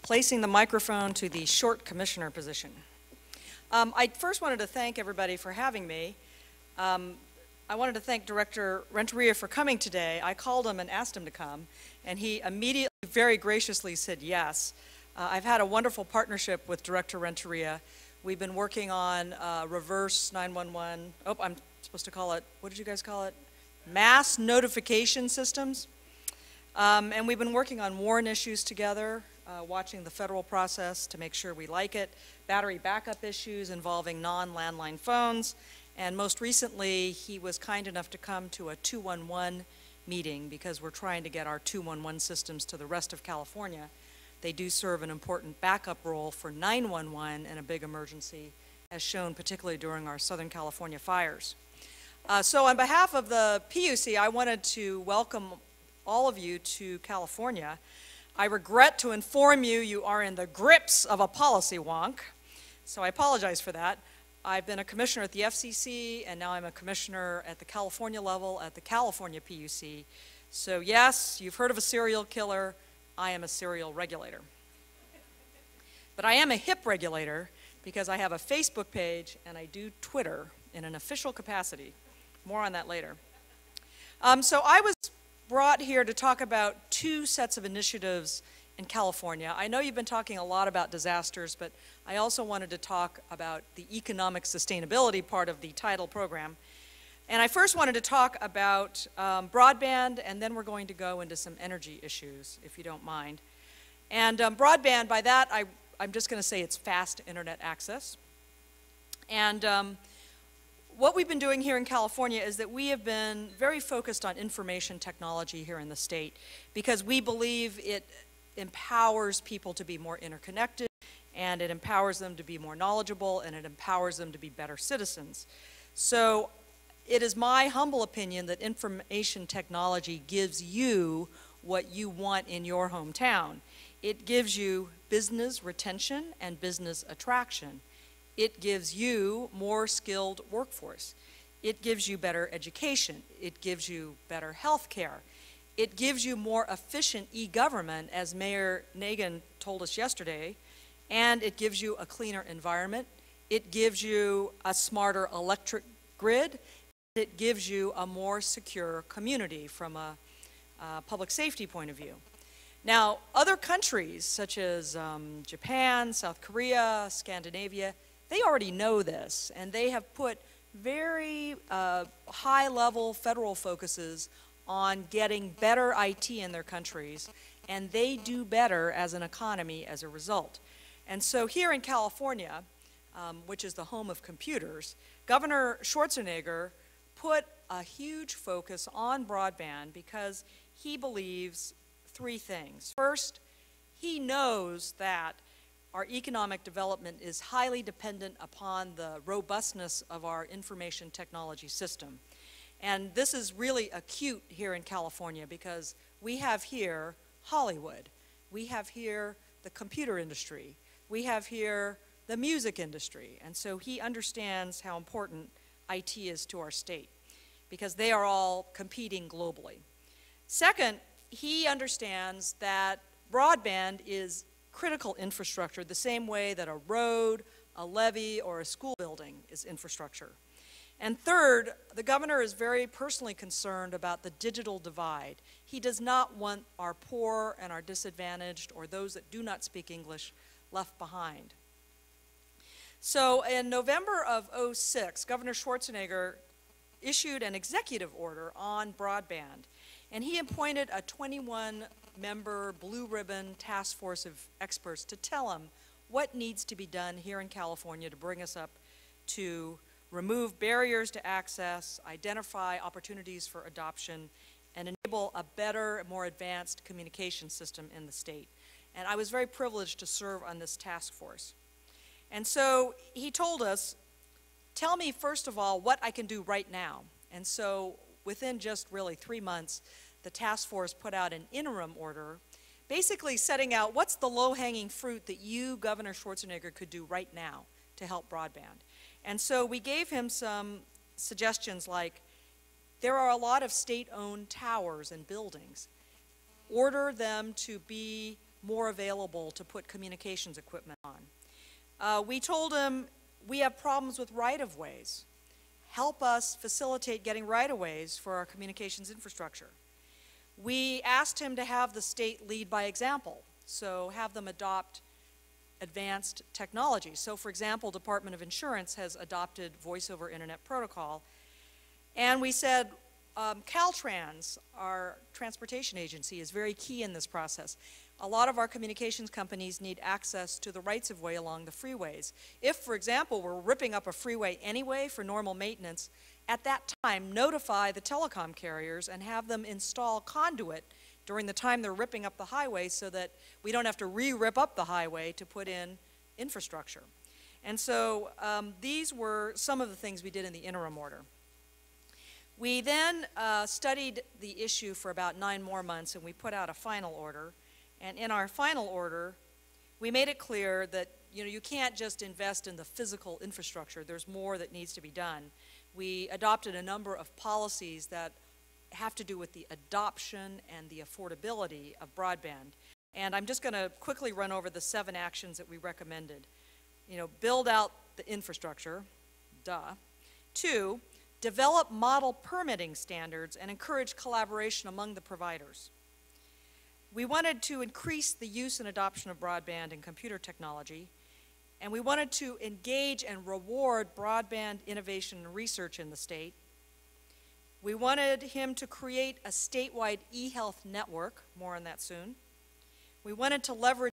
placing the microphone to the short commissioner position. I first wanted to thank everybody for having me. I wanted to thank Director Renteria for coming today. I called him and asked him to come, and he immediately, very graciously said yes. I've had a wonderful partnership with Director Renteria. We've been working on reverse 911, I'm supposed to call it, what did you guys call it? Mass notification systems. And we've been working on warrant issues together, watching the federal process to make sure we like it, battery backup issues involving non-landline phones, and most recently he was kind enough to come to a 211 meeting because we're trying to get our 211 systems to the rest of California. They do serve an important backup role for 911 in a big emergency, as shown particularly during our Southern California fires. So on behalf of the PUC, I wanted to welcome all of you to California. I regret to inform you you are in the grips of a policy wonk, so I apologize for that. I've been a commissioner at the FCC, and now I'm a commissioner at the California level at the California PUC. So yes, you've heard of a serial killer. I am a serial regulator. But I am a hip regulator because I have a Facebook page and I do Twitter in an official capacity. More on that later. So I was brought here to talk about two sets of initiatives in California. I know you've been talking a lot about disasters, but I also wanted to talk about the economic sustainability part of the TIDAL program. And I first wanted to talk about broadband, and then we're going to go into some energy issues, if you don't mind. And broadband, by that, I'm just going to say it's fast internet access. And what we've been doing here in California is that we have been very focused on information technology here in the state because we believe it empowers people to be more interconnected, and it empowers them to be more knowledgeable, and it empowers them to be better citizens. So it is my humble opinion that information technology gives you what you want in your hometown. It gives you business retention and business attraction. It gives you more skilled workforce. It gives you better education. It gives you better health care. It gives you more efficient e-government, as Mayor Nagin told us yesterday, and it gives you a cleaner environment. It gives you a smarter electric grid. It gives you a more secure community from a public safety point of view. Now, other countries such as Japan, South Korea, Scandinavia, they already know this, and they have put very high-level federal focuses on getting better IT in their countries, and they do better as an economy as a result. And so here in California, which is the home of computers, Governor Schwarzenegger put a huge focus on broadband because he believes three things. First, he knows that our economic development is highly dependent upon the robustness of our information technology system. And this is really acute here in California because we have here Hollywood. We have here the computer industry. We have here the music industry. And so he understands how important IT is to our state because they are all competing globally. Second, he understands that broadband is critical infrastructure the same way that a road, a levee, or a school building is infrastructure. And third, the governor is very personally concerned about the digital divide. He does not want our poor and our disadvantaged or those that do not speak English left behind. So in November of '06, Governor Schwarzenegger issued an executive order on broadband, and he appointed a 21-member blue ribbon task force of experts to tell him what needs to be done here in California to bring us up to remove barriers to access, identify opportunities for adoption, and enable a better, more advanced communication system in the state. And I was very privileged to serve on this task force. And so he told us, tell me first of all what I can do right now. And so within just really 3 months, the task force put out an interim order basically setting out what's the low-hanging fruit that you, Governor Schwarzenegger, could do right now to help broadband. And so we gave him some suggestions like, there are a lot of state-owned towers and buildings. Order them to be more available to put communications equipment on. We told him, we have problems with right-of-ways. Help us facilitate getting right-of-ways for our communications infrastructure. We asked him to have the state lead by example, so have them adopt advanced technology. So, for example, Department of Insurance has adopted Voice over Internet Protocol, and we said, Caltrans, our transportation agency, is very key in this process. A lot of our communications companies need access to the rights-of-way along the freeways. If, for example, we're ripping up a freeway anyway for normal maintenance, at that time, notify the telecom carriers and have them install conduit during the time they're ripping up the highway so that we don't have to re-rip up the highway to put in infrastructure. And so these were some of the things we did in the interim order. We then studied the issue for about 9 more months, and we put out a final order. And in our final order, we made it clear that you can't just invest in the physical infrastructure. There's more that needs to be done. We adopted a number of policies that have to do with the adoption and the affordability of broadband. And I'm just going to quickly run over the 7 actions that we recommended. Build out the infrastructure, duh. 2, develop model permitting standards and encourage collaboration among the providers. We wanted to increase the use and adoption of broadband and computer technology, and we wanted to engage and reward broadband innovation and research in the state. We wanted him to create a statewide e-health network, more on that soon. We wanted to leverage